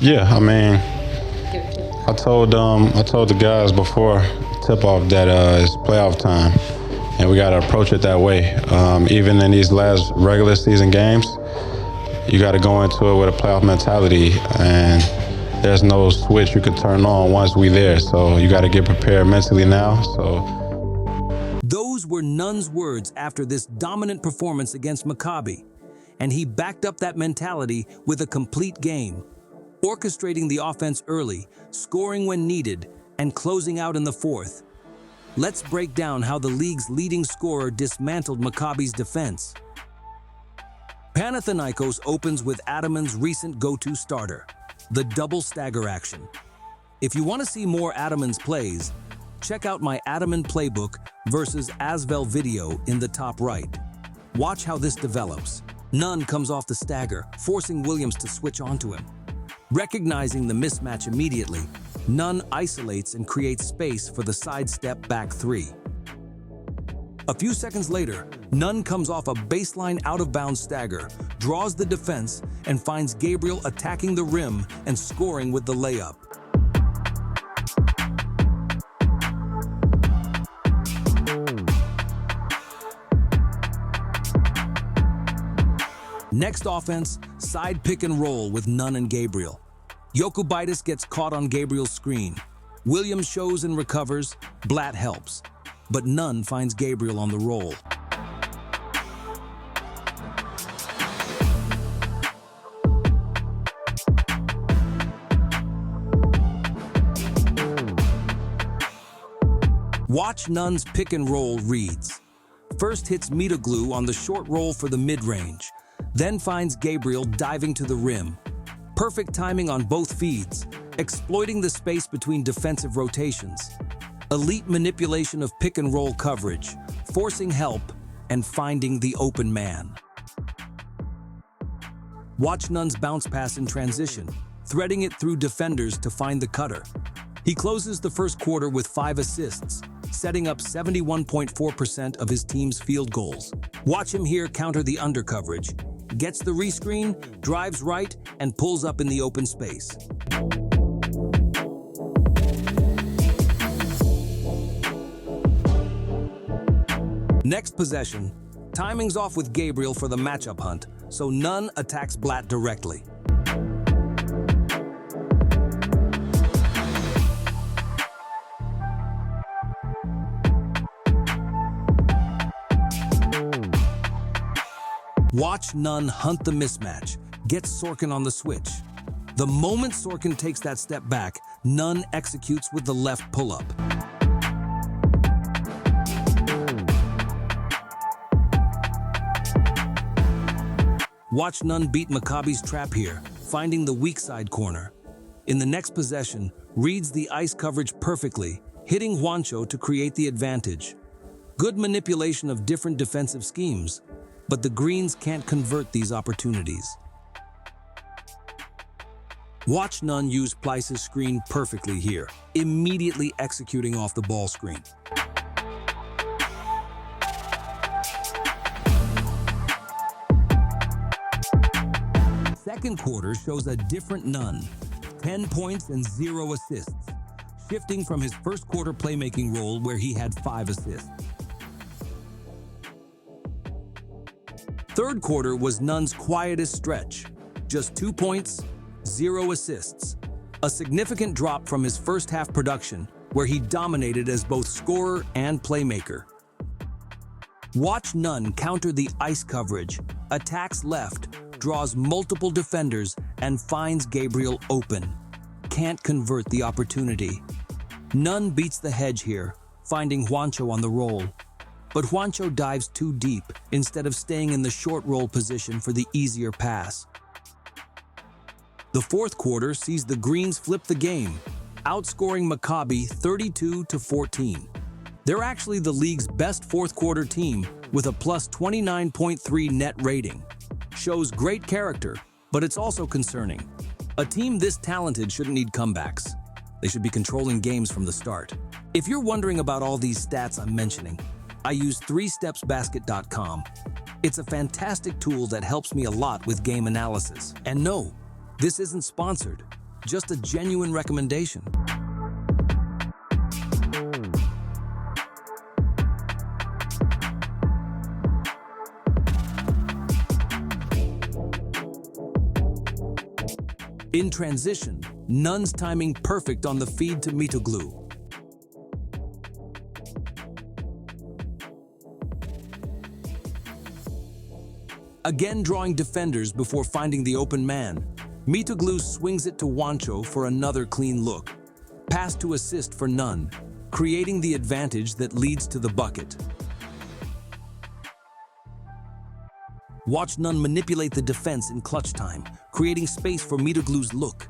Yeah, I mean, I told the guys before tip off that it's playoff time, and we got to approach it that way. Even in these last regular season games, you got to go into it with a playoff mentality, and there's no switch you can turn on once we there. So you got to get prepared mentally now. Those were Nunn's words after this dominant performance against Maccabi, and he backed up that mentality with a complete game, orchestrating the offense early, scoring when needed, and closing out in the fourth. Let's break down how the league's leading scorer dismantled Maccabi's defense. Panathinaikos opens with Ataman's recent go-to starter, the double stagger action. If you want to see more Ataman's plays, check out my Ataman playbook versus Asvel video in the top right. Watch how this develops. Nunn comes off the stagger, forcing Williams to switch onto him. Recognizing the mismatch immediately, Nunn isolates and creates space for the sidestep back three. A few seconds later, Nunn comes off a baseline out-of-bounds stagger, draws the defense, and finds Gabriel attacking the rim and scoring with the layup. Next offense, side pick and roll with Nunn and Gabriel. Jokubaitis gets caught on Gabriel's screen. Williams shows and recovers, Blatt helps, but Nunn finds Gabriel on the roll. Watch Nunn's pick and roll reads. First hits Mitaglou on the short roll for the mid-range, then finds Gabriel diving to the rim. Perfect timing on both feeds, exploiting the space between defensive rotations. Elite manipulation of pick and roll coverage, forcing help and finding the open man. Watch Nunn's bounce pass in transition, threading it through defenders to find the cutter. He closes the first quarter with 5 assists, setting up 71.4% of his team's field goals. Watch him here counter the undercoverage. Gets the rescreen, drives right, and pulls up in the open space. Next possession, timing's off with Gabriel for the matchup hunt, so Nunn attacks Blatt directly. Watch Nunn hunt the mismatch, gets Sorkin on the switch. The moment Sorkin takes that step back, Nunn executes with the left pull-up. Watch Nunn beat Maccabi's trap here, finding the weak side corner. In the next possession, reads the ice coverage perfectly, hitting Juancho to create the advantage. Good manipulation of different defensive schemes, but the Greens can't convert these opportunities. Watch Nunn use Plyce's screen perfectly here, immediately executing off the ball screen. Second quarter shows a different Nunn, 10 points and 0 assists, shifting from his first quarter playmaking role where he had 5 assists. Third quarter was Nunn's quietest stretch, just 2 points, 0 assists, a significant drop from his first half production where he dominated as both scorer and playmaker. Watch Nunn counter the ice coverage, attacks left, draws multiple defenders, and finds Gabriel open. Can't convert the opportunity. Nunn beats the hedge here, finding Juancho on the roll. But Juancho dives too deep instead of staying in the short roll position for the easier pass. The fourth quarter sees the Greens flip the game, outscoring Maccabi 32-14. They're actually the league's best fourth quarter team with a plus 29.3 net rating. Shows great character, but it's also concerning. A team this talented shouldn't need comebacks. They should be controlling games from the start. If you're wondering about all these stats I'm mentioning, I use 3stepsbasket.com. It's a fantastic tool that helps me a lot with game analysis. And no, this isn't sponsored. just a genuine recommendation. In transition, Nunn's timing perfect on the feed to Mitoglou. Again drawing defenders before finding the open man, Mitoglou swings it to Wancho for another clean look. Pass to assist for Nunn, creating the advantage that leads to the bucket. Watch Nunn manipulate the defense in clutch time, creating space for Mitoglou's look.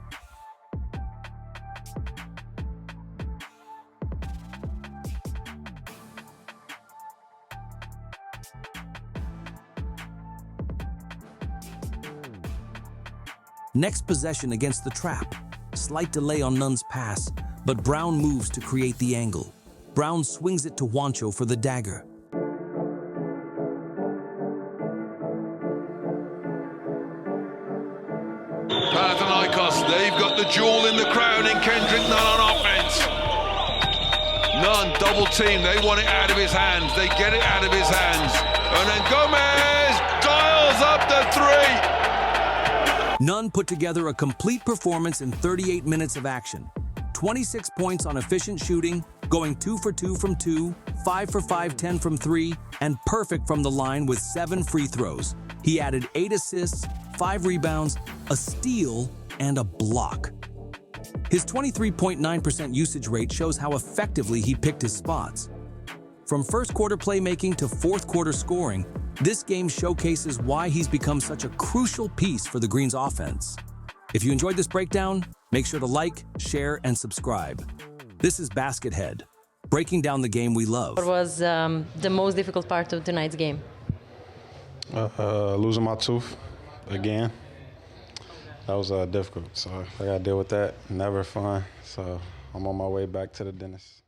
Next possession against the trap. Slight delay on Nunn's pass, but Brown moves to create the angle. Brown swings it to Wancho for the dagger. They've got the jewel in the crown in Kendrick Nunn on offense. Nunn double team, they want it out of his hands. They get it out of his hands. And then Gomez dials up the three. Nunn put together a complete performance in 38 minutes of action. 26 points on efficient shooting, going 2 for 2 from 2, 5 for 5, 10 from 3, and perfect from the line with 7 free throws. He added 8 assists, 5 rebounds, a steal, and a block. His 23.9% usage rate shows how effectively he picked his spots. From first quarter playmaking to fourth quarter scoring, this game showcases why he's become such a crucial piece for the Green's offense. If you enjoyed this breakdown, make sure to like, share, and subscribe. This is Baskethead, breaking down the game we love. What was the most difficult part of tonight's game? Losing my tooth again. That was difficult, so I got to deal with that. Never fun, so I'm on my way back to the dentist.